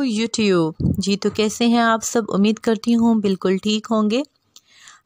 YouTube जी। तो कैसे हैं आप सब? उम्मीद करती हूँ बिल्कुल ठीक होंगे।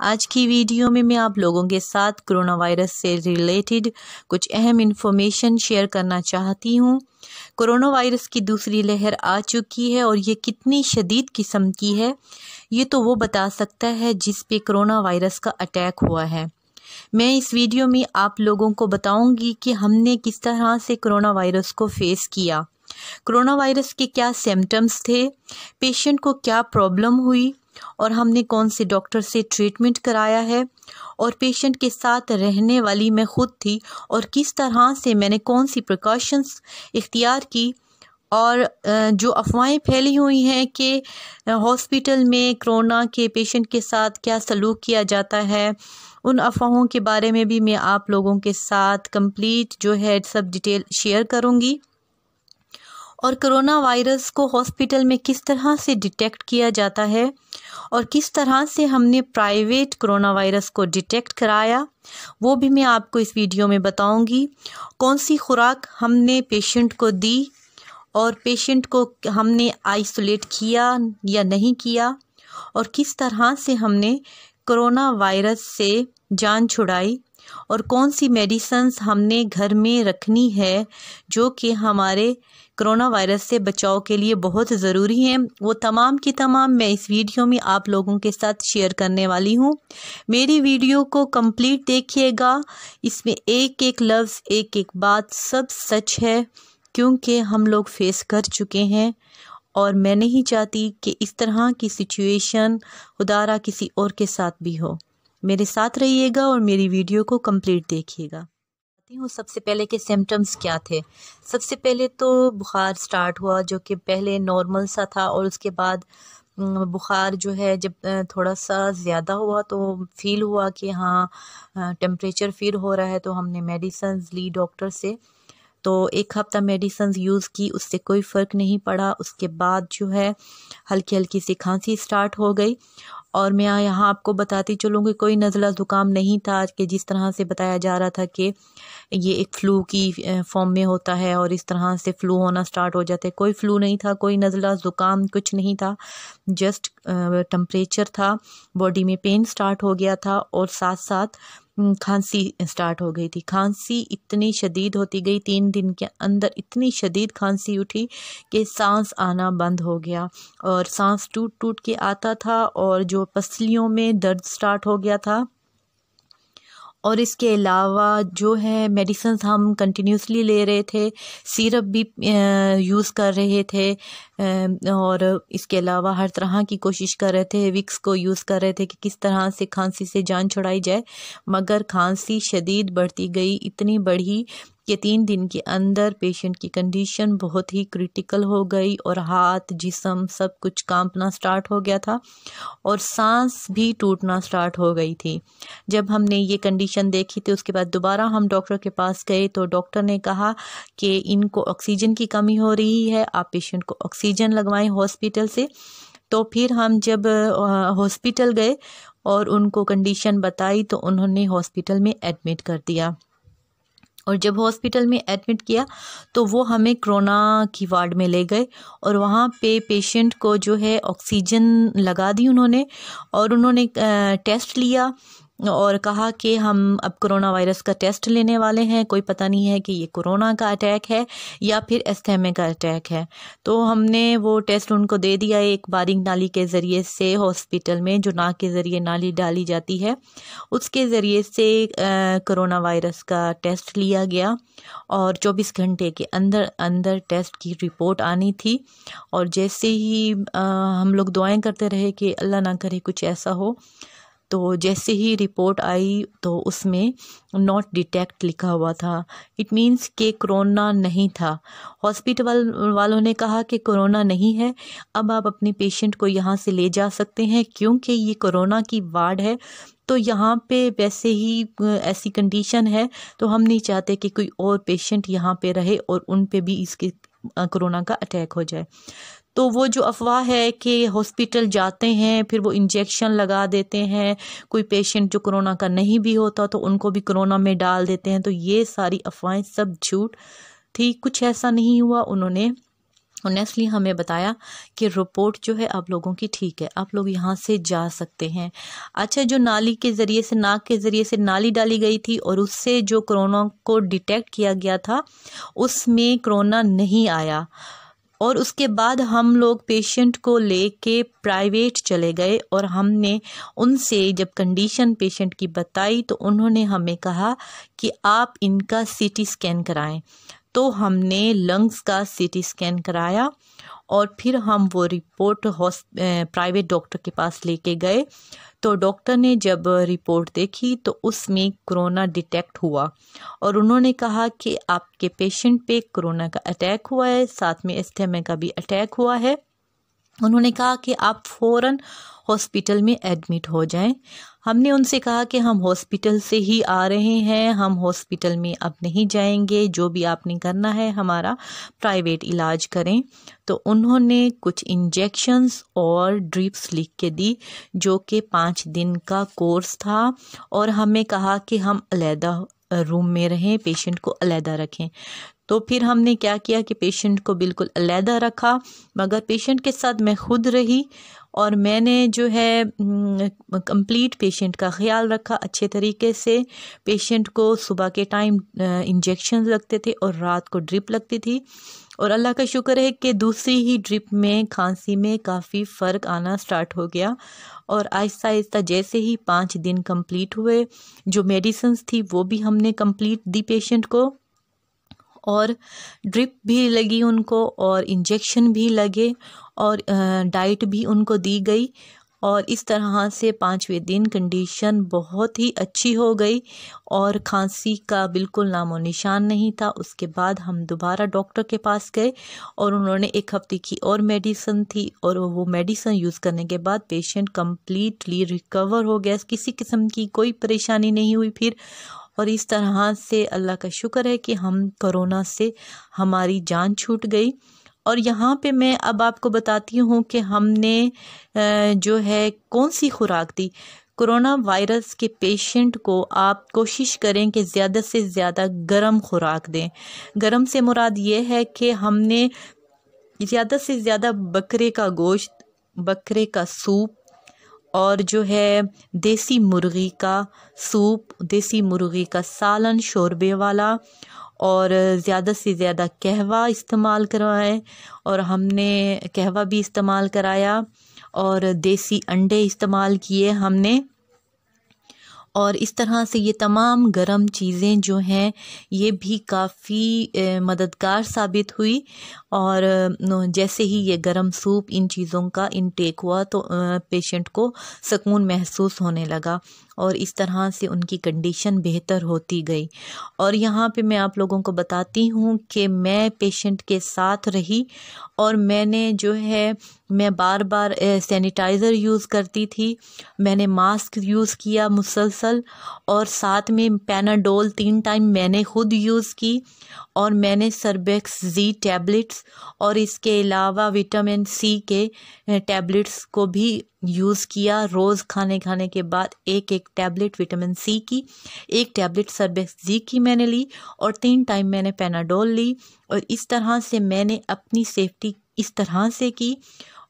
आज की वीडियो में मैं आप लोगों के साथ कोरोना वायरस से रिलेटेड कुछ अहम इंफॉर्मेशन शेयर करना चाहती हूँ। कोरोना वायरस की दूसरी लहर आ चुकी है और ये कितनी शदीद किस्म की है ये तो वो बता सकता है जिस पे कोरोना वायरस का अटैक हुआ है। मैं इस वीडियो में आप लोगों को बताऊंगी कि हमने किस तरह से कोरोना वायरस को फेस किया, कोरोना वायरस के क्या सिम्टम्स थे, पेशेंट को क्या प्रॉब्लम हुई और हमने कौन से डॉक्टर से ट्रीटमेंट कराया है, और पेशेंट के साथ रहने वाली मैं खुद थी और किस तरह से मैंने कौन सी प्रिकॉशंस इख्तियार की। और जो अफवाहें फैली हुई हैं कि हॉस्पिटल में कोरोना के पेशेंट के साथ क्या सलूक किया जाता है, उन अफवाहों के बारे में भी मैं आप लोगों के साथ कंप्लीट जो है सब डिटेल शेयर करूंगी। और कोरोना वायरस को हॉस्पिटल में किस तरह से डिटेक्ट किया जाता है और किस तरह से हमने प्राइवेट कोरोना वायरस को डिटेक्ट कराया वो भी मैं आपको इस वीडियो में बताऊंगी। कौन सी खुराक हमने पेशेंट को दी और पेशेंट को हमने आइसोलेट किया या नहीं किया, और किस तरह से हमने कोरोना वायरस से जान छुड़ाई, और कौन सी मेडिसिन्स हमने घर में रखनी है जो कि हमारे कोरोना वायरस से बचाव के लिए बहुत ज़रूरी हैं। वो तमाम की तमाम मैं इस वीडियो में आप लोगों के साथ शेयर करने वाली हूँ। मेरी वीडियो को कंप्लीट देखिएगा, इसमें एक एक लफ्ज़ एक एक बात सब सच है, क्योंकि हम लोग फेस कर चुके हैं और मैं नहीं चाहती कि इस तरह की सिचुएशन खुदारा किसी और के साथ भी हो। मेरे साथ रहिएगा और मेरी वीडियो को कंप्लीट देखिएगा। सबसे पहले के सिम्टम्स क्या थे। सबसे पहले तो बुखार स्टार्ट हुआ जो कि पहले नॉर्मल सा था और उसके बाद बुखार जो है जब थोड़ा सा ज़्यादा हुआ तो फील हुआ कि हाँ टेम्परेचर फील हो रहा है, तो हमने मेडिसिन ली डॉक्टर से। तो एक हफ़्ता मेडिसिन यूज़ की, उससे कोई फ़र्क नहीं पड़ा। उसके बाद जो है हल्की हल्की सी खांसी स्टार्ट हो गई। और मैं यहाँ आपको बताती चलूँगी कोई नज़ला ज़ुकाम नहीं था कि जिस तरह से बताया जा रहा था कि ये एक फ़्लू की फॉर्म में होता है और इस तरह से फ़्लू होना स्टार्ट हो जाता है। कोई फ़्लू नहीं था, कोई नज़ला ज़ुकाम कुछ नहीं था, जस्ट टेम्परेचर था, बॉडी में पेन स्टार्ट हो गया था और साथ साथ खांसी स्टार्ट हो गई थी। खांसी इतनी शदीद होती गई, 3 दिन के अंदर इतनी शदीद खांसी उठी कि सांस आना बंद हो गया और सांस टूट टूट के आता था और जो पसलियों में दर्द स्टार्ट हो गया था। और इसके अलावा जो है मेडिसिन्स हम कंटिन्यूसली ले रहे थे, सिरप भी यूज़ कर रहे थे और इसके अलावा हर तरह की कोशिश कर रहे थे, विक्स को यूज़ कर रहे थे कि किस तरह से खांसी से जान छुड़ाई जाए। मगर खांसी शदीद बढ़ती गई, इतनी बढ़ी कि 3 दिन के अंदर पेशेंट की कंडीशन बहुत ही क्रिटिकल हो गई और हाथ जिस्म सब कुछ कांपना स्टार्ट हो गया था और सांस भी टूटना स्टार्ट हो गई थी। जब हमने ये कंडीशन देखी थी उसके बाद दोबारा हम डॉक्टर के पास गए तो डॉक्टर ने कहा कि इनको ऑक्सीजन की कमी हो रही है, आप पेशेंट को ऑक्सीजन लगवाएं हॉस्पिटल से। तो फिर हम जब हॉस्पिटल गए और उनको कंडीशन बताई तो उन्होंने हॉस्पिटल में एडमिट कर दिया। और जब हॉस्पिटल में एडमिट किया तो वो हमें कोरोना की वार्ड में ले गए और वहाँ पे पेशेंट को जो है ऑक्सीजन लगा दी उन्होंने और उन्होंने टेस्ट लिया और कहा कि हम अब कोरोना वायरस का टेस्ट लेने वाले हैं, कोई पता नहीं है कि ये कोरोना का अटैक है या फिर अस्थमा का अटैक है। तो हमने वो टेस्ट उनको दे दिया एक बारीक नाली के ज़रिए से, हॉस्पिटल में जो नाक के ज़रिए नाली डाली जाती है उसके ज़रिए से कोरोना वायरस का टेस्ट लिया गया और 24 घंटे के अंदर अंदर टेस्ट की रिपोर्ट आनी थी। और जैसे ही हम लोग दुआएं करते रहे कि अल्लाह ना करे कुछ ऐसा हो, तो जैसे ही रिपोर्ट आई तो उसमें नॉट डिटेक्ट लिखा हुआ था। इट मीन्स कि कोरोना नहीं था। हॉस्पिटल वालों ने कहा कि कोरोना नहीं है, अब आप अपने पेशेंट को यहाँ से ले जा सकते हैं क्योंकि ये कोरोना की वार्ड है। तो यहाँ पे वैसे ही ऐसी कंडीशन है तो हम नहीं चाहते कि कोई और पेशेंट यहाँ पे रहे और उन पे भी इसके कोरोना का अटैक हो जाए। तो वो जो अफवाह है कि हॉस्पिटल जाते हैं फिर वो इंजेक्शन लगा देते हैं, कोई पेशेंट जो कोरोना का नहीं भी होता तो उनको भी कोरोना में डाल देते हैं, तो ये सारी अफवाहें सब झूठ थी। कुछ ऐसा नहीं हुआ। उन्होंने ऑनेस्टली हमें बताया कि रिपोर्ट जो है आप लोगों की ठीक है, आप लोग यहाँ से जा सकते हैं। अच्छा, जो नाली के ज़रिए से, नाक के ज़रिए से नाली डाली गई थी और उससे जो कोरोना को डिटेक्ट किया गया था उसमें कोरोना नहीं आया। और उसके बाद हम लोग पेशेंट को लेके प्राइवेट चले गए और हमने उनसे जब कंडीशन पेशेंट की बताई तो उन्होंने हमें कहा कि आप इनका सीटी स्कैन कराएं। तो हमने लंग्स का सीटी स्कैन कराया और फिर हम वो रिपोर्ट प्राइवेट डॉक्टर के पास लेके गए। तो डॉक्टर ने जब रिपोर्ट देखी तो उसमें कोरोना डिटेक्ट हुआ और उन्होंने कहा कि आपके पेशेंट पे कोरोना का अटैक हुआ है, साथ में एस्थमा का भी अटैक हुआ है। उन्होंने कहा कि आप फ़ौरन हॉस्पिटल में एडमिट हो जाएं। हमने उनसे कहा कि हम हॉस्पिटल से ही आ रहे हैं, हम हॉस्पिटल में अब नहीं जाएंगे, जो भी आपने करना है हमारा प्राइवेट इलाज करें। तो उन्होंने कुछ इंजेक्शंस और ड्रिप्स लिख के दी जो कि 5 दिन का कोर्स था और हमें कहा कि हम अलहदा रूम में रहें, पेशेंट को अलहदा रखें। तो फिर हमने क्या किया कि पेशेंट को बिल्कुल अलहदा रखा, मगर पेशेंट के साथ मैं खुद रही और मैंने जो है कंप्लीट पेशेंट का ख्याल रखा अच्छे तरीके से। पेशेंट को सुबह के टाइम इंजेक्शन लगते थे और रात को ड्रिप लगती थी और अल्लाह का शुक्र है कि दूसरी ही ड्रिप में खांसी में काफ़ी फ़र्क आना स्टार्ट हो गया। और आहिस्ता आहिस्ता जैसे ही 5 दिन कंप्लीट हुए, जो मेडिसिन्स थी वो भी हमने कंप्लीट दी पेशेंट को और ड्रिप भी लगी उनको और इंजेक्शन भी लगे और डाइट भी उनको दी गई और इस तरह से 5वें दिन कंडीशन बहुत ही अच्छी हो गई और खांसी का बिल्कुल नामो निशान नहीं था। उसके बाद हम दोबारा डॉक्टर के पास गए और उन्होंने 1 हफ्ते की और मेडिसिन थी और वो मेडिसिन यूज़ करने के बाद पेशेंट कम्प्लीटली रिकवर हो गया, किसी किस्म की कोई परेशानी नहीं हुई फिर। और इस तरह से अल्लाह का शुक्र है कि हम कोरोना से हमारी जान छूट गई। और यहाँ पे मैं अब आपको बताती हूँ कि हमने जो है कौन सी खुराक दी। कोरोना वायरस के पेशेंट को आप कोशिश करें कि ज़्यादा से ज़्यादा गर्म खुराक दें। गर्म से मुराद ये है कि हमने ज़्यादा से ज़्यादा बकरे का गोश्त, बकरे का सूप और जो है देसी मुर्गी का सूप, देसी मुर्गी का सालन शोरबे वाला और ज़्यादा से ज़्यादा कहवा इस्तेमाल करवाएं और हमने कहवा भी इस्तेमाल कराया और देसी अंडे इस्तेमाल किए हमने। और इस तरह से ये तमाम गर्म चीज़ें जो हैं ये भी काफ़ी मददगार साबित हुई। और जैसे ही ये गर्म सूप इन चीज़ों का इंटेक हुआ तो पेशेंट को सुकून महसूस होने लगा और इस तरह से उनकी कंडीशन बेहतर होती गई। और यहाँ पे मैं आप लोगों को बताती हूँ कि मैं पेशेंट के साथ रही और मैंने जो है मैं बार बार सैनिटाइज़र यूज़ करती थी, मैंने मास्क यूज़ किया मुसलसल और साथ में पैनाडोल 3 टाइम मैंने खुद यूज़ की और मैंने सर्बेक्स जी टैबलेट्स और इसके अलावा विटामिन सी के टैबलेट्स को भी यूज़ किया। रोज़ खाने के बाद 1-1 टैबलेट विटामिन सी की, 1 टैबलेट सर्बेक्स जी की मैंने ली और 3 टाइम मैंने पैनाडोल ली। और इस तरह से मैंने अपनी सेफ्टी इस तरह से की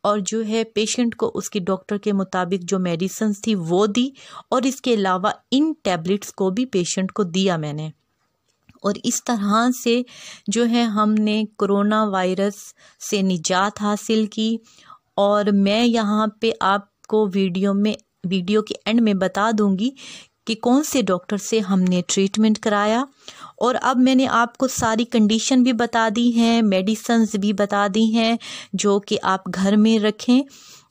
और जो है पेशेंट को उसकी डॉक्टर के मुताबिक जो मेडिसिन्स थी वो दी और इसके अलावा इन टैबलेट्स को भी पेशेंट को दिया मैंने। और इस तरह से जो है हमने कोरोना वायरस से निजात हासिल की। और मैं यहाँ पे आपको वीडियो के एंड में बता दूंगी कि कौन से डॉक्टर से हमने ट्रीटमेंट कराया। और अब मैंने आपको सारी कंडीशन भी बता दी हैं, मेडिसिन्स भी बता दी हैं जो कि आप घर में रखें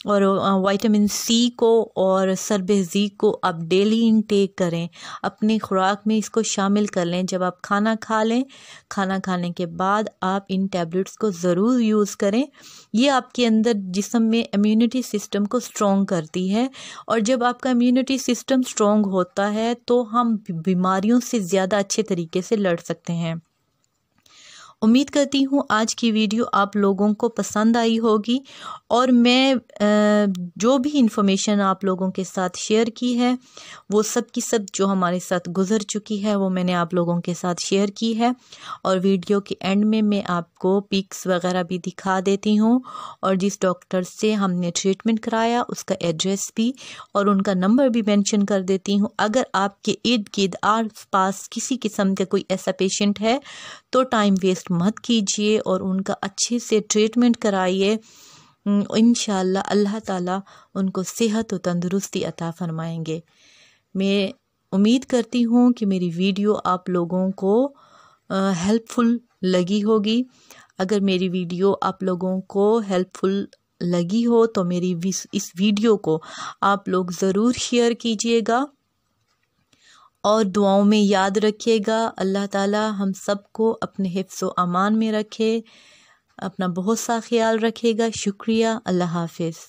और विटामिन सी को और सर्बेक्स जी को आप डेली इनटेक करें, अपनी खुराक में इसको शामिल कर लें। जब आप खाना खा लें, खाना खाने के बाद आप इन टैबलेट्स को ज़रूर यूज़ करें। ये आपके अंदर जिस्म में इम्यूनिटी सिस्टम को स्ट्रॉन्ग करती है और जब आपका इम्यूनिटी सिस्टम स्ट्रॉन्ग होता है तो हम बीमारियों से ज़्यादा अच्छे तरीके से लड़ सकते हैं। उम्मीद करती हूँ आज की वीडियो आप लोगों को पसंद आई होगी और मैं जो भी इंफॉर्मेशन आप लोगों के साथ शेयर की है वो सब की सब जो हमारे साथ गुज़र चुकी है वो मैंने आप लोगों के साथ शेयर की है। और वीडियो के एंड में मैं आपको पिक्स वगैरह भी दिखा देती हूँ और जिस डॉक्टर से हमने ट्रीटमेंट कराया उसका एड्रेस भी और उनका नंबर भी मेंशन कर देती हूँ। अगर आपके इर्द गिर्द आस पास किसी किस्म का कोई ऐसा पेशेंट है तो टाइम वेस्ट मत कीजिए और उनका अच्छे से ट्रीटमेंट कराइए। इंशाअल्लाह अल्लाह ताला उनको सेहत और तंदुरुस्ती अता फरमाएंगे। मैं उम्मीद करती हूँ कि मेरी वीडियो आप लोगों को हेल्पफुल लगी होगी। अगर मेरी वीडियो आप लोगों को हेल्पफुल लगी हो तो मेरी इस वीडियो को आप लोग ज़रूर शेयर कीजिएगा और दुआओं में याद रखिएगा। अल्लाह ताला हम सबको अपने हिफ्ज़ व अमान में रखे। अपना बहुत सा ख्याल रखिएगा। शुक्रिया। अल्लाह हाफ़िज़।